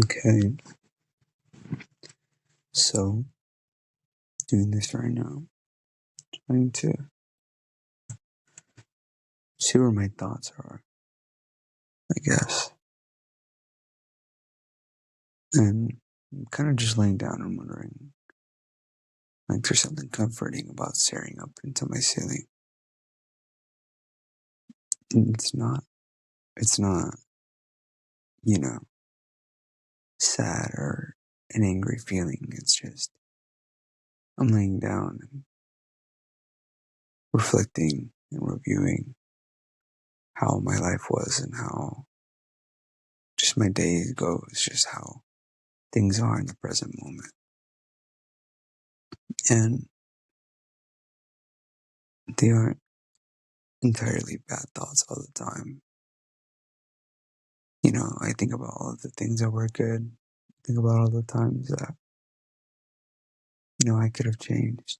Okay, so doing this right now, trying to see where my thoughts are, I guess. And I'm kind of just laying down and wondering, like, there's something comforting about staring up into my ceiling. And it's not, you know, sad or an angry feeling. It's just, I'm laying down and reflecting and reviewing how my life was and how just my day goes, just how things are in the present moment. And they aren't entirely bad thoughts all the time. I think about all of the things that were good. Think about all the times that, I could have changed.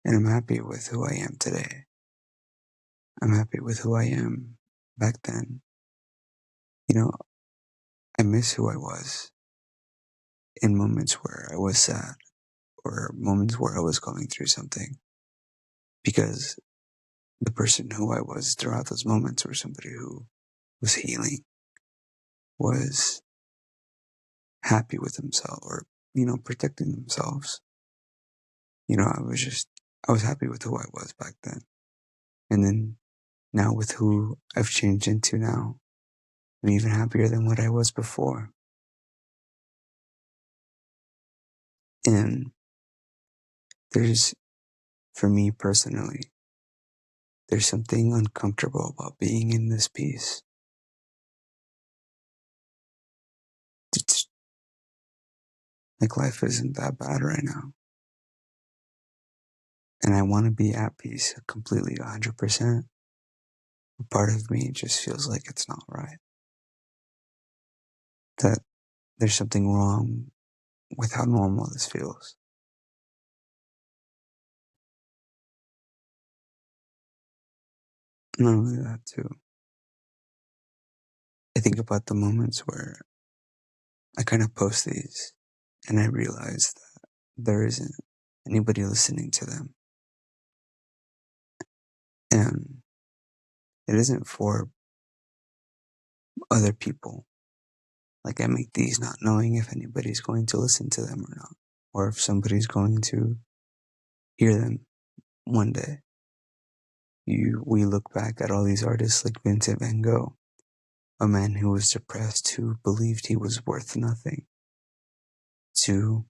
And I'm happy with who I am today. I'm happy with who I am back then. You know, I miss who I was in moments where I was sad or moments where I was going through something. Because the person who I was throughout those moments was somebody who was healing, was happy with himself or, protecting themselves. I was happy with who I was back then. And then now with who I've changed into now, I'm even happier than what I was before. And there's, for me personally, there's something uncomfortable about being in this peace. It's like life isn't that bad right now. And I want to be at peace completely 100%. But part of me just feels like it's not right. That there's something wrong with how normal this feels. Not only that, too, I think about the moments where I kind of post these and I realize that there isn't anybody listening to them. And it isn't for other people. Like, I make these not knowing if anybody's going to listen to them or not, or if somebody's going to hear them one day. We look back at all these artists like Vincent van Gogh, a man who was depressed, who believed he was worth nothing, to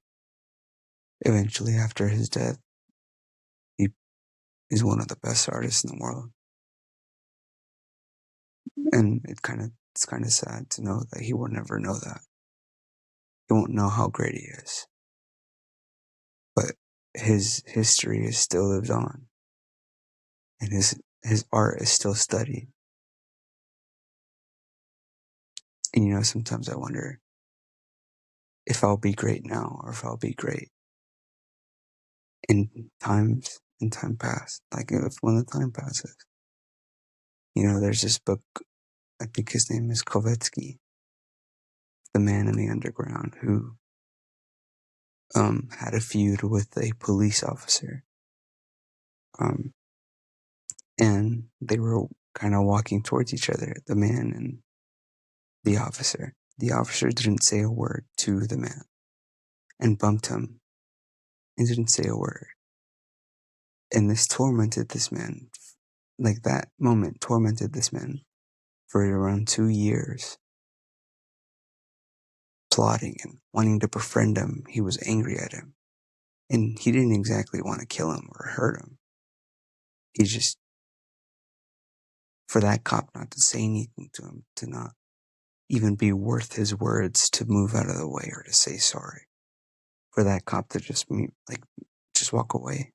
eventually after his death, he is one of the best artists in the world. And it's kind of sad to know that he will never know that. He won't know how great he is. But his history is still lived on. And his art is still studied. And sometimes I wonder if I'll be great now or if I'll be great in time past. Like if when the time passes. There's this book, I think his name is Kovetsky, the man in the underground who had a feud with a police officer. And they were kind of walking towards each other, the man and the officer. The officer didn't say a word to the man and bumped him and didn't say a word. And this tormented this man, like that moment tormented this man for around 2 years, plotting and wanting to befriend him. He was angry at him. And he didn't exactly want to kill him or hurt him. He just, for that cop not to say anything to him, to not even be worth his words to move out of the way or to say sorry. For that cop to just walk away.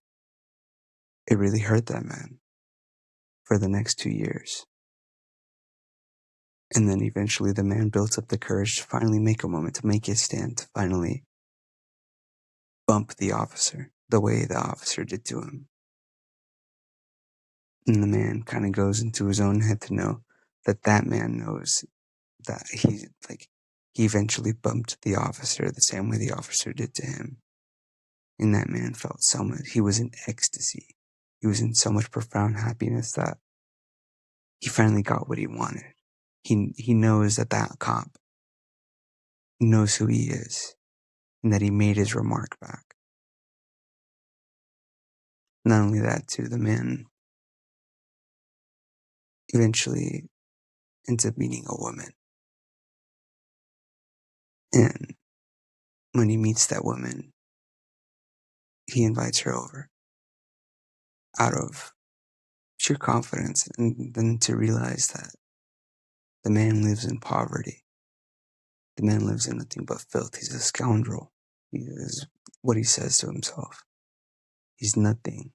It really hurt that man for the next 2 years. And then eventually the man built up the courage to finally make a moment, to make his stand, to finally bump the officer the way the officer did to him. And the man kind of goes into his own head to know that man knows that he he eventually bumped the officer the same way the officer did to him. And that man felt so much, he was in ecstasy. He was in so much profound happiness that he finally got what he wanted. He knows that cop knows who he is and that he made his remark back. Not only that, too, the man eventually ends up meeting a woman. And when he meets that woman, he invites her over out of sheer confidence, and then to realize that the man lives in poverty. The man lives in nothing but filth. He's a scoundrel. He is what he says to himself. He's nothing.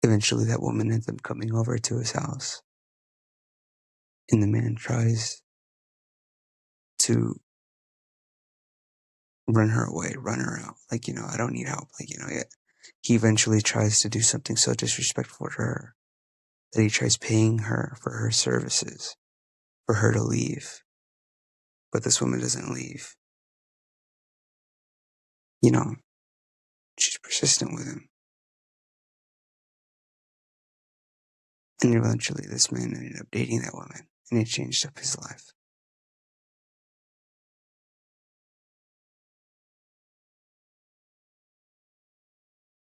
Eventually, that woman ends up coming over to his house, and the man tries to run her away, run her out. Like, I don't need help. Like, he eventually tries to do something so disrespectful to her that he tries paying her for her services, for her to leave. But this woman doesn't leave. She's persistent with him. And eventually, this man ended up dating that woman, and it changed up his life.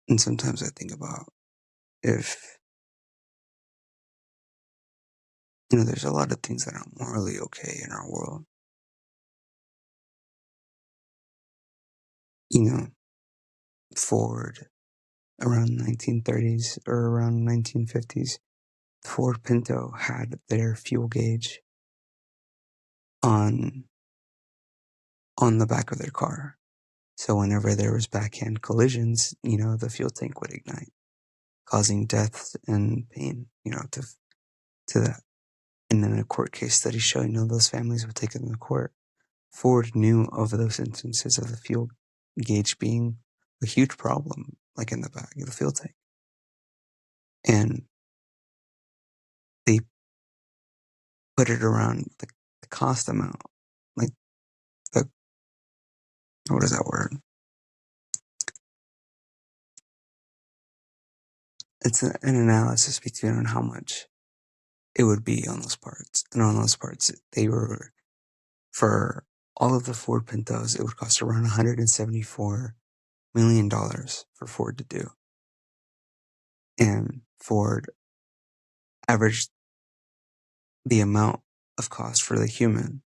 And sometimes I think about if, there's a lot of things that aren't morally okay in our world. Ford, around 1930s or around 1950s, Ford Pinto had their fuel gauge on the back of their car. So whenever there was backhand collisions, the fuel tank would ignite, causing death and pain, to that. And then a court case study showing, those families were taken to court. Ford knew of those instances of the fuel gauge being a huge problem, like in the back of the fuel tank. And they put it around the cost amount, like what is that word? It's an analysis between how much it would be on those parts. And on those parts, they were, for all of the Ford Pintos, it would cost around $174 million for Ford to do. And Ford averaged the amount of cost for the human.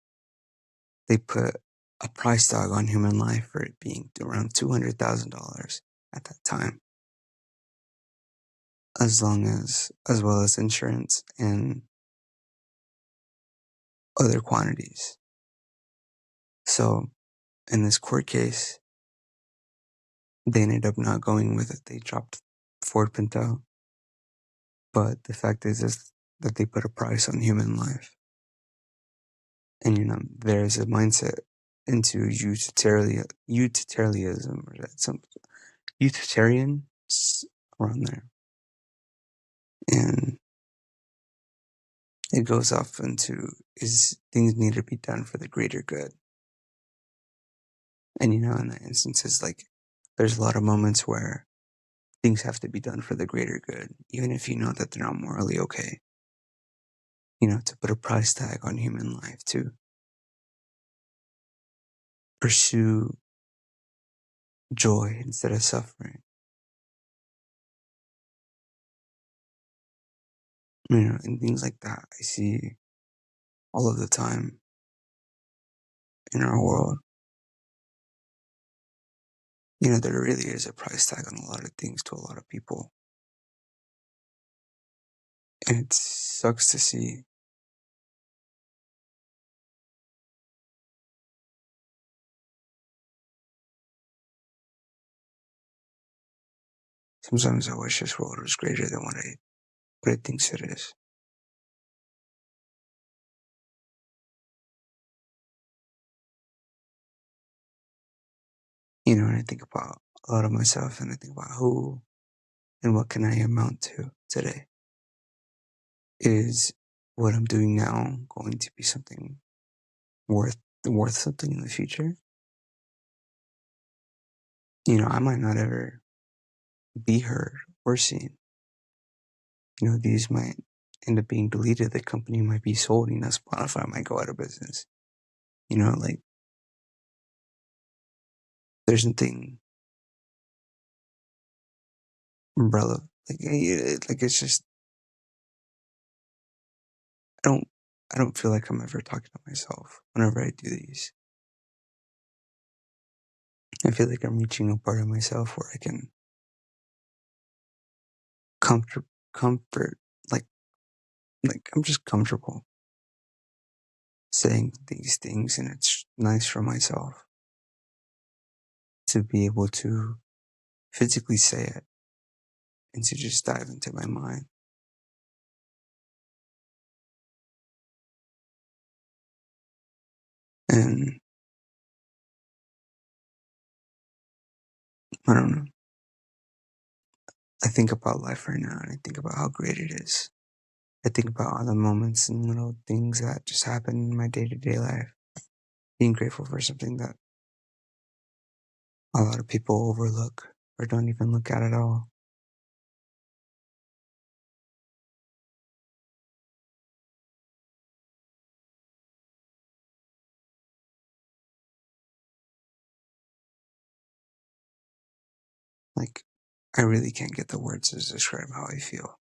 They put a price tag on human life for it being around $200,000 at that time, as well as insurance and other quantities. So in this court case, they ended up not going with it. They dropped Ford Pinto. But the fact is that they put a price on human life. And, there's a mindset into utilitarianism, or some utilitarian, around there. And it goes off into, is things need to be done for the greater good. And, in that instances, like, there's a lot of moments where things have to be done for the greater good, even if you know that they're not morally okay. To put a price tag on human life, to pursue joy instead of suffering. And things like that I see all of the time in our world. There really is a price tag on a lot of things to a lot of people. And it sucks to see. Sometimes I wish this world was greater than what it thinks it is. And I think about a lot of myself, and I think about who and what can I amount to today. Is what I'm doing now going to be something worth something in the future, I might not ever be heard or seen. These might end up being deleted. The company might be sold. Spotify might go out of business. Like there's nothing relevant. Like it's just I don't feel like I'm ever talking to myself whenever I do these. I feel like I'm reaching a part of myself where I can comfort, like I'm just comfortable saying these things, and it's nice for myself to be able to physically say it and to just dive into my mind. And I don't know. I think about life right now, and I think about how great it is. I think about all the moments and little things that just happen in my day-to-day life. Being grateful for something that a lot of people overlook or don't even look at all. Like, I really can't get the words to describe how I feel.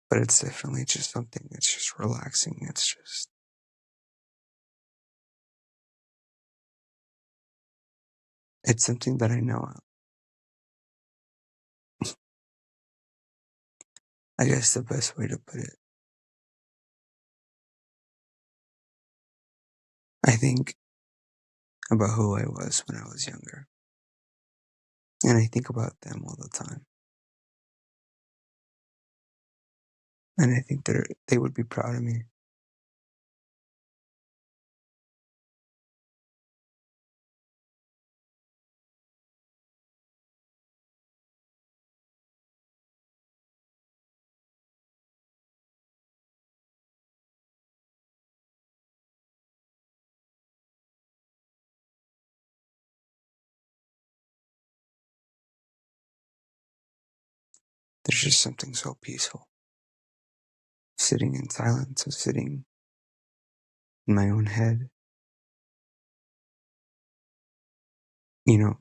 But it's definitely just something that's just relaxing. It's something that I know. I guess the best way to put it, I think about who I was when I was younger. And I think about them all the time. And I think they would be proud of me. There's just something so peaceful. Sitting in silence or sitting in my own head. You know,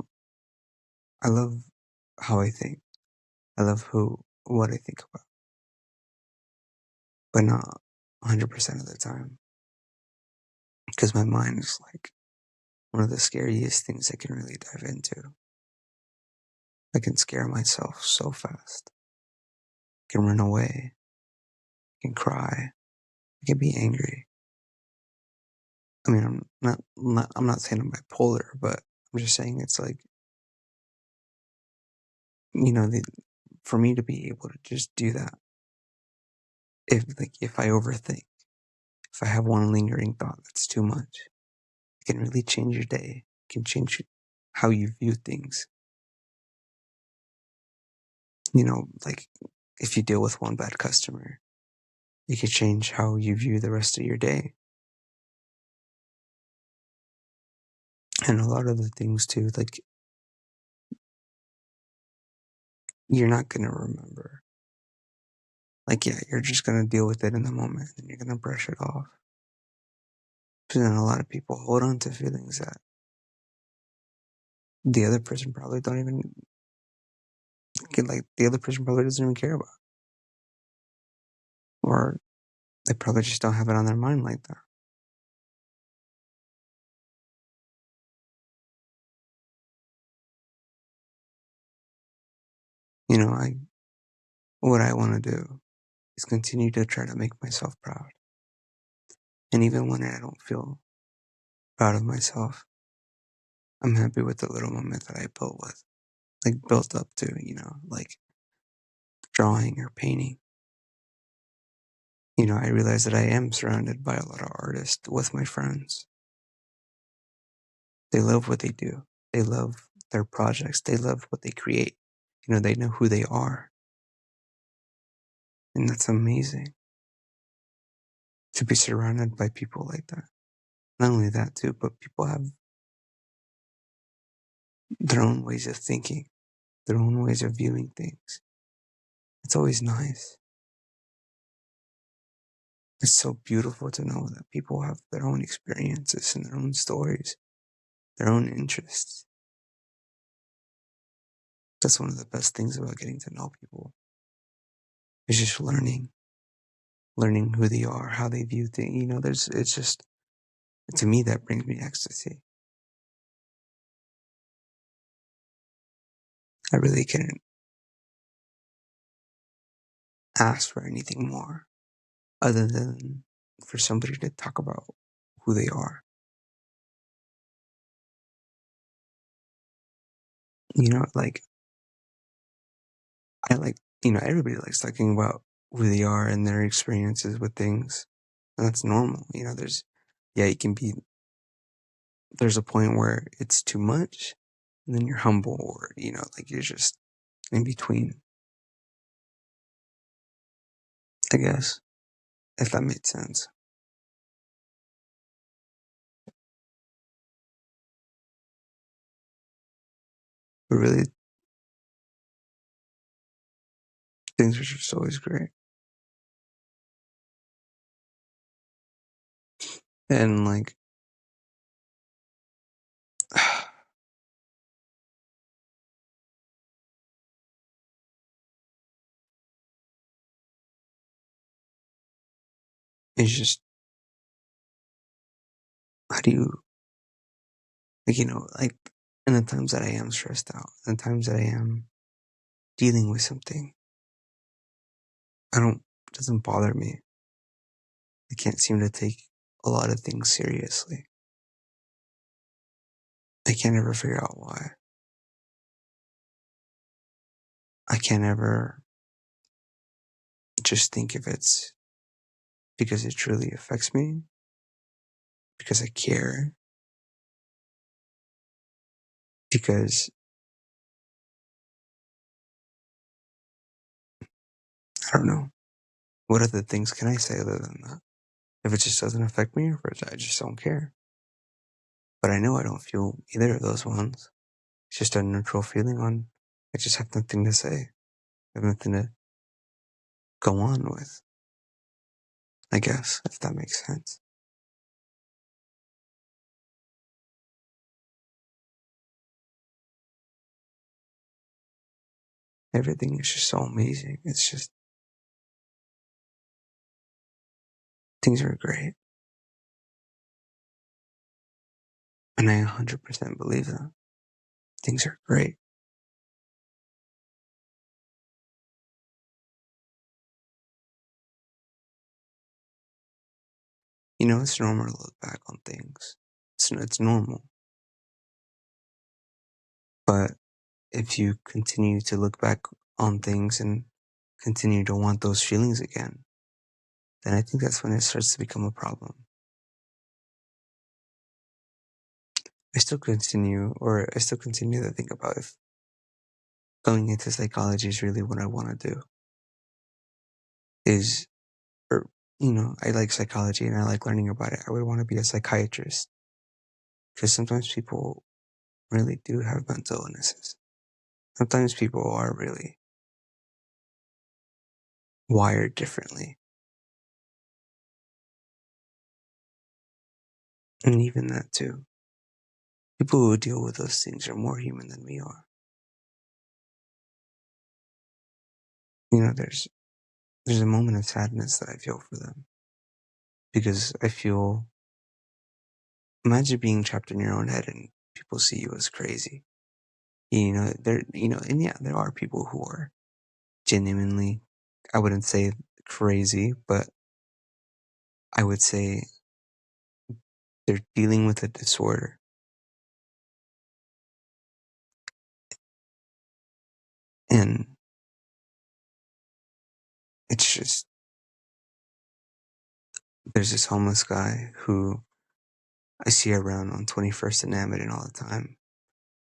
I love how I think. I love what I think about, but not 100% of the time. Because my mind is like one of the scariest things I can really dive into. I can scare myself so fast. I can run away. I can cry. I can be angry. I mean, I'm not saying I'm bipolar, but I'm just saying it's like, you know, the, for me to be able to just do that, if I overthink, if I have one lingering thought that's too much, it can really change your day. It can change how you view things. Like if you deal with one bad customer, it could change how you view the rest of your day. And a lot of the things too, like you're not gonna remember. Like, yeah, you're just gonna deal with it in the moment and you're gonna brush it off. But then a lot of people hold on to feelings that the other person probably don't even get, like the other person probably doesn't even care about. Or they probably just don't have it on their mind like that. You know, I what I wanna do is continue to try to make myself proud. And even when I don't feel proud of myself, I'm happy with the little moment that I built up to, like drawing or painting. I realize that I am surrounded by a lot of artists with my friends. They love what they do. They love their projects. They love what they create. They know who they are. And that's amazing to be surrounded by people like that. Not only that too, but people have their own ways of thinking, their own ways of viewing things. It's always nice. It's so beautiful to know that people have their own experiences and their own stories, their own interests. That's one of the best things about getting to know people. It's just learning who they are, how they view things. It's just, to me, that brings me ecstasy. I really couldn't ask for anything more other than for somebody to talk about who they are. Like, I like, everybody likes talking about who they are and their experiences with things. And that's normal. It can be, there's a point where it's too much and then you're humble, or, like you're just in between, I guess, if that made sense. But really, things are just always great. And like, it's just, how do you, like, in the times that I am stressed out, in the times that I am dealing with something, it doesn't bother me. I can't seem to take a lot of things seriously. I can't ever figure out why. I can't ever just think if it's because it truly affects me, because I care, because I don't know. What other things can I say other than that? If it just doesn't affect me, or if I just don't care. But I know I don't feel either of those ones. It's just a neutral feeling I just have nothing to say. I have nothing to go on with, I guess, if that makes sense. Everything is just so amazing. It's just, things are great. And I 100% believe that. Things are great. It's normal to look back on things. It's normal. But if you continue to look back on things and continue to want those feelings again, then I think that's when it starts to become a problem. I still continue to think about if going into psychology is really what I want to do. Or, I like psychology and I like learning about it. I would want to be a psychiatrist because sometimes people really do have mental illnesses. Sometimes people are really wired differently. And even that too. People who deal with those things are more human than we are. There's a moment of sadness that I feel for them because I feel, imagine being trapped in your own head and people see you as crazy. And yeah, there are people who are genuinely, I wouldn't say crazy, but I would say they're dealing with a disorder. And it's just, there's this homeless guy who I see around on 21st and Amadon all the time.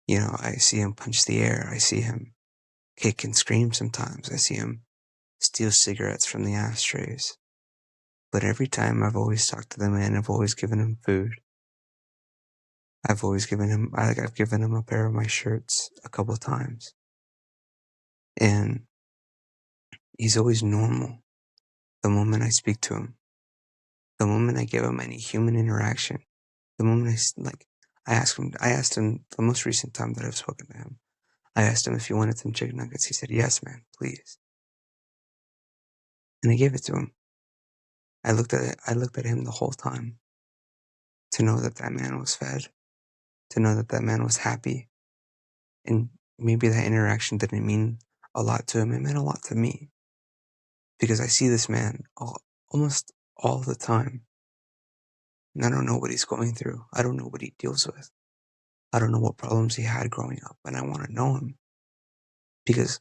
I see him punch the air. I see him kick and scream sometimes. I see him steal cigarettes from the ashtrays. But every time I've always talked to the man, I've always given him food. I've given him a pair of my shirts a couple of times, and he's always normal the moment I speak to him, the moment I give him any human interaction, the moment I asked him the most recent time that I've spoken to him, I asked him if he wanted some chicken nuggets. He said, "Yes, man, please." And I gave it to him. I looked at him the whole time to know that that man was fed, to know that that man was happy. And maybe that interaction didn't mean a lot to him. It meant a lot to me because I see this man almost all the time. And I don't know what he's going through. I don't know what he deals with. I don't know what problems he had growing up. And I want to know him because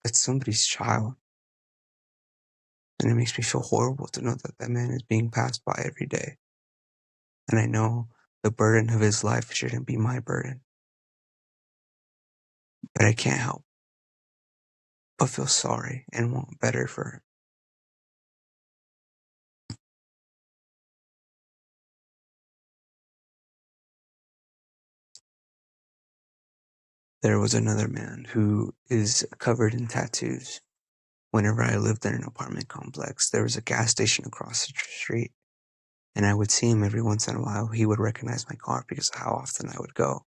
it's somebody's child. And it makes me feel horrible to know that that man is being passed by every day. And I know the burden of his life shouldn't be my burden. But I can't help but feel sorry and want better for him. There was another man who is covered in tattoos. Whenever I lived in an apartment complex, there was a gas station across the street, and I would see him every once in a while. He would recognize my car because of how often I would go.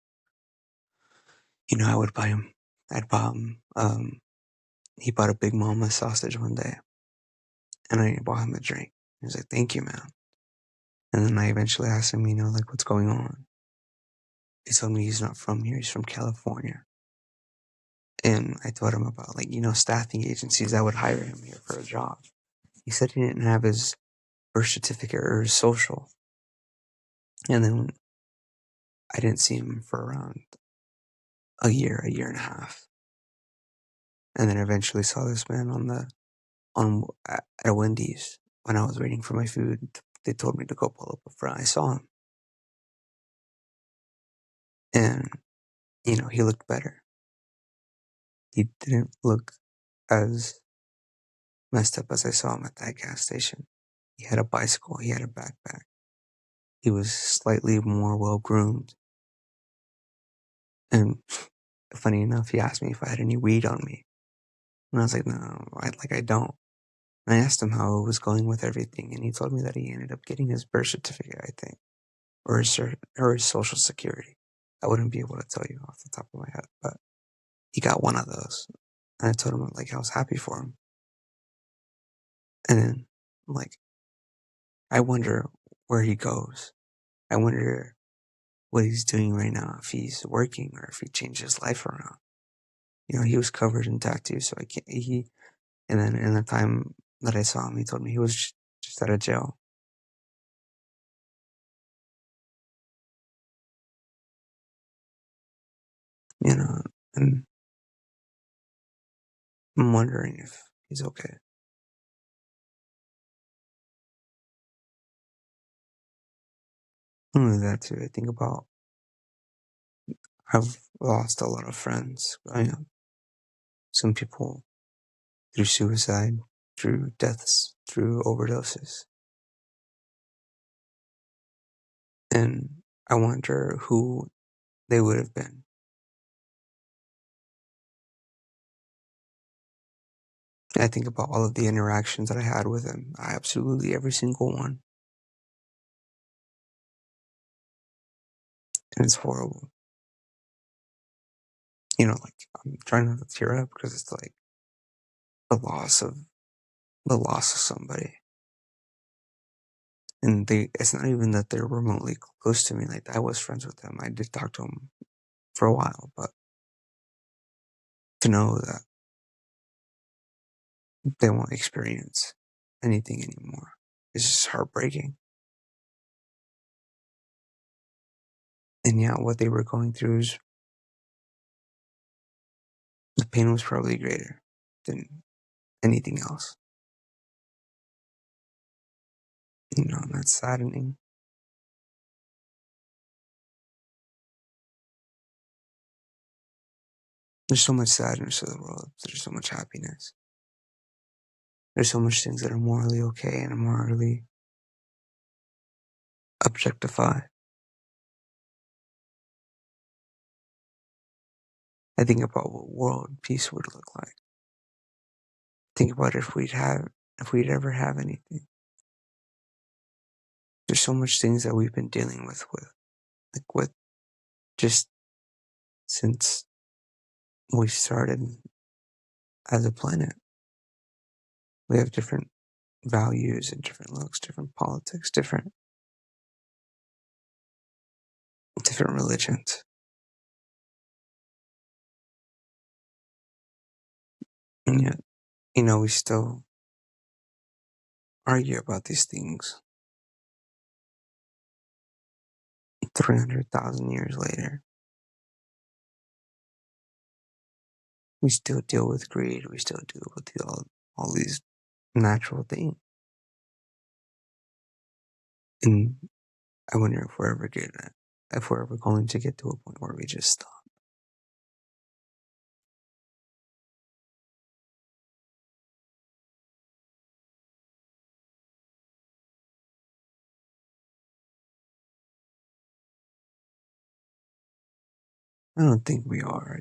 I would buy him. I'd buy him. He bought a Big Mama sausage one day, and I bought him a drink. He was like, "Thank you, man." And then I eventually asked him, like, what's going on? He told me he's not from here. He's from California. And I told him about, staffing agencies that would hire him here for a job. He said he didn't have his birth certificate or his social. And then I didn't see him for around a year and a half. And then eventually saw this man at Wendy's when I was waiting for my food. They told me to go pull up a front. I saw him. And, he looked better. He didn't look as messed up as I saw him at that gas station. He had a bicycle. He had a backpack. He was slightly more well groomed. And funny enough, he asked me if I had any weed on me. And I was like, no, I don't. And I asked him how it was going with everything. And he told me that he ended up getting his birth certificate, I think, or his social security. I wouldn't be able to tell you off the top of my head, but he got one of those. And I told him, I was happy for him. And then, I wonder where he goes. I wonder what he's doing right now, if he's working or if he changed his life around. He was covered in tattoos, so I can't, and then in the time that I saw him, he told me he was just out of jail. And I'm wondering if he's okay. Not only that too, I think about I've lost a lot of friends growing up. Some people through suicide, through deaths, through overdoses. And I wonder who they would have been. I think about all of the interactions that I had with him. Absolutely every single one. And it's horrible. I'm trying not to tear up because it's like the loss of somebody. And it's not even that they're remotely close to me. Like, I was friends with them. I did talk to them for a while, but to know that they won't experience anything anymore is just heartbreaking. And yeah, what they were going through is the pain was probably greater than anything else. And that's saddening. There's so much sadness in the world. There's so much happiness. There's so much things that are morally okay and morally objectified. I think about what world peace would look like. Think about if we'd ever have anything. There's so much things that we've been dealing with just since we started as a planet. We have different values and different looks, different politics, different religions. And yet, we still argue about these things 300,000 years later. We still deal with greed. We still deal with all these natural things. And I wonder if we're ever going to get to a point where we just stop. I don't think we are,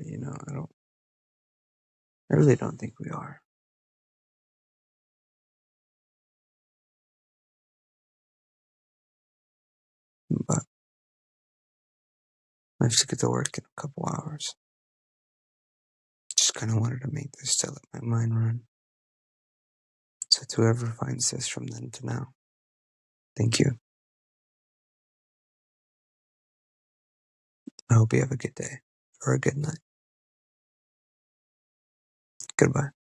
I really don't think we are. But I have to get to work in a couple hours. Just kind of wanted to make this to let my mind run. So to whoever finds this from then to now, thank you. I hope you have a good day or a good night. Goodbye.